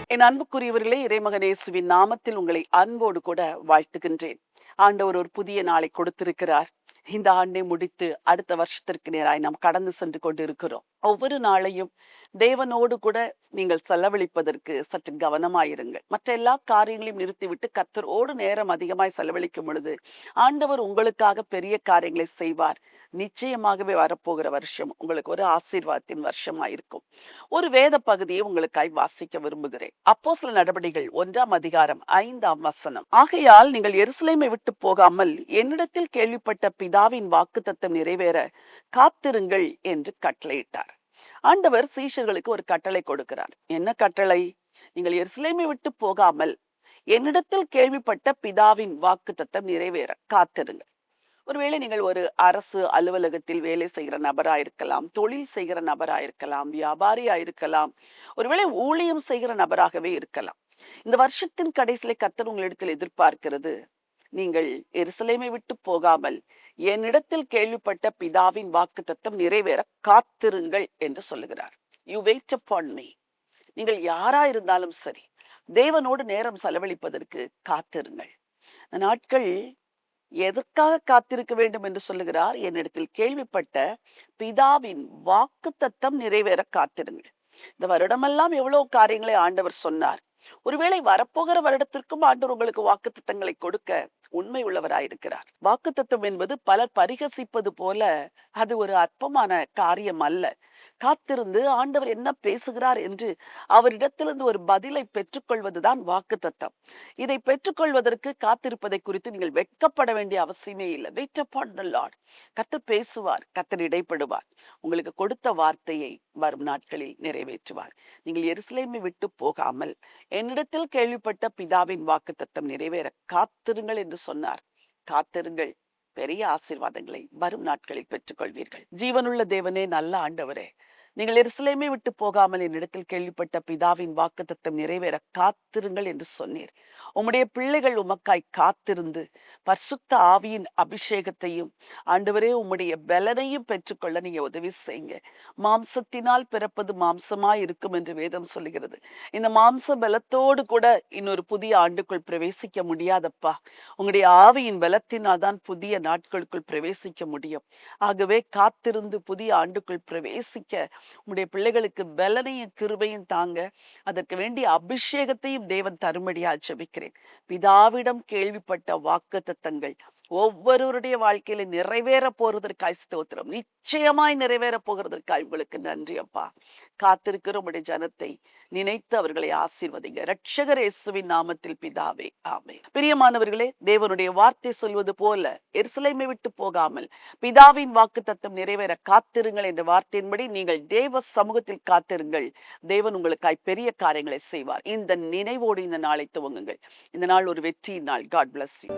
என் அன்புக்குரியவர்களே, இறைமகனேசுவின் நாமத்தில் உங்களை அன்போடு கூட வாழ்த்துகின்றேன். ஆண்டவர் ஒரு புதிய நாளை கொடுத்திருக்கிறார். இந்த ஆண்டை முடித்து அடுத்த வருஷத்திற்கு நேராய் நாம் கடந்து சென்று கொண்டிருக்கிறோம். ஒவ்வொரு நாளையும் தேவனோடு கூட நீங்கள் செலவழிப்பதற்கு சற்று கவனமாயிருங்கள். மற்ற எல்லா காரியங்களையும் நிறுத்திவிட்டு கர்த்தரோடு நேரம் அதிகமாய் செலவழிக்கும் பொழுது ஆண்டவர் உங்களுக்காக பெரிய காரியங்களை செய்வார். நிச்சயமாகவே வரப்போகிற வருஷம் உங்களுக்கு ஒரு ஆசீர்வாதத்தின் வருஷமாயிருக்கும். ஒரு வேத பகுதியை உங்களுக்காய் வாசிக்க விரும்புகிறேன். அப்போஸ்தலர் நடபடிகள் 1ஆம் அதிகாரம் 5ஆம் வசனம். ஆகையால் நீங்கள் எருசலேமை விட்டு போகாமல் என்னிடத்தில் கேள்விப்பட்ட பிதாவின் வாக்குத்தத்தம் நிறைவேற காத்திருங்கள் என்று கட்டளையிட்டார். ஆண்டவர் சீஷர்களுக்கு ஒரு கட்டளை கொடுக்கிறார். என்ன கட்டளை? நீங்கள் எருசலேமை விட்டு போகாமல் என்னிடத்தில் கேள்விப்பட்ட பிதாவின் வாக்குத்தத்தம் நிறைவேற காத்திருங்கள். ஒருவேளை நீங்கள் ஒரு அரசு அலுவலகத்தில் வேலை செய்கிற நபராயிருக்கலாம், தொழில் செய்கிற நபராயிருக்கலாம், வியாபாரியாயிருக்கலாம், ஒருவேளை ஊழியம் செய்கிற நபராகவே இருக்கலாம். இந்த வருஷத்தின் கடைசியில கர்த்தர் உங்களிடத்தில் எதிர்பார்க்கிறது, நீங்கள் எருசலேமை விட்டு போகாமல் என்னிடத்தில் கேள்விப்பட்ட பிதாவின் வாக்குத்தத்தம் நிறைவேற காத்திருங்கள் என்று சொல்லுகிறார். You wait upon me. நீங்கள் யாரா இருந்தாலும் சரி, தேவனோடு நேரம் செலவழிப்பதற்கு காத்திருங்கள். இந்த நாட்கள் எதற்காக காத்திருக்க வேண்டும் என்று சொல்லுகிறார்? என்னிடத்தில் கேள்விப்பட்ட பிதாவின் வாக்குத்தத்தம் நிறைவேற காத்திருங்கள். இந்த வருடமெல்லாம் எவ்வளவு காரியங்களை ஆண்டவர் சொன்னார். ஒருவேளை வரப்போகிற வருடத்திற்கும் ஆண்டவர் உங்களுக்கு வாக்குத்தத்தங்களை கொடுக்க உண்மை உள்ளவராயிருக்கிறார். வாக்குத்தத்தம் என்பது பலர் பரிகசிப்பது போல அது ஒரு அற்பமான காரியம் அல்ல. காத்திருந்து ஆண்டவர் என்ன பேசுகிறார் என்று அவரிடத்திலிருந்து ஒரு பதிலை பெற்றுக்கொள்வதுதான் வாக்குத்தத்தம். இதை பெற்றுக்கொள்வதற்கு காத்திருப்பதை குறித்து நீங்கள் வெட்கப்பட வேண்டிய அவசியமே இல்லை. Wait upon the Lord. கர்த்தர் பேசுவார், கர்த்தர் இடைப்படுவார். உங்களுக்கு கொடுத்த வார்த்தையை வரும் நாட்களில் நிறைவேற்றுவார். நீங்கள் எருசலேமை விட்டு போகாமல் என்னிடத்தில் கேள்விப்பட்ட பிதாவின் வாக்குத்தத்தம் நிறைவேற காத்திருங்கள் என்று சொன்னார். காத்திருங்கள், பெரிய ஆசீர்வாதங்களை வரும் நாட்களில் பெற்றுக்கொள்வீர்கள். ஜீவனுள்ள தேவனே, நல்ல ஆண்டவரே, நீங்கள் எருசலேமை விட்டு போகாமல் என்னிடத்தில் கேள்விப்பட்ட பிதாவின் வாக்குத்தத்தம் நிறைவேற காத்திருங்கள் என்று சொன்னீர். உம்முடைய பிள்ளைகள் உமக்காய் காத்திருந்து பரிசுத்த ஆவியின் அபிஷேகத்தையும் ஆண்டவரே உம்முடைய பலனையும் பெற்றுக்கொள்ள நீங்க உதவி செய்யுங்க. மாம்சத்தினால் பிறப்பது மாம்சமாய் இருக்கும் என்று வேதம் சொல்லுகிறது. இந்த மாம்ச பலத்தோடு கூட இன்னொரு புதிய ஆண்டுக்குள் பிரவேசிக்க முடியாதப்பா. உங்களுடைய ஆவியின் பலத்தினால் தான் புதிய நாட்களுக்குள் பிரவேசிக்க முடியும். ஆகவே காத்திருந்து புதிய ஆண்டுக்குள் பிரவேசிக்க உம்முடைய பிள்ளைகளுக்கு பலனையும் கிருபையும் தாங்க. அதற்கு வேண்டிய அபிஷேகத்தையும் தேவன் தரும்படியா ஜெபிக்கிறேன். பிதாவிடம் கேள்விப்பட்ட வாக்குத்தத்தங்கள் ஒவ்வொருவருடைய வாழ்க்கையில நிறைவேற போறதற்காய் ஸ்தோத்திரம். நிச்சயமாய் நிறைவேற போகிறதற்காய் உங்களுக்கு நன்றி அப்பா. காத்திருக்கிற உம்முடைய ஜனத்தை நினைத்து அவர்களை ஆசீர்வதிங்க. இரட்சகர் இயேசுவின் நாமத்தில் பிதாவே, ஆமென். பிரியமானவர்களே, தேவனுடைய வார்த்தை சொல்வது போல எருசலேமை விட்டு போகாமல் பிதாவின் வாக்குத்தத்தம் நிறைவேற காத்திருங்கள் என்ற வார்த்தையின்படி நீங்கள் தேவ சமூகத்தில் காத்திருங்கள். தேவன் உங்களுக்காய் பெரிய காரியங்களை செய்வார். இந்த நினைவோடு இந்த நாளை துவங்குங்கள். இந்த நாள் ஒரு வெற்றியின் நாள். God bless you.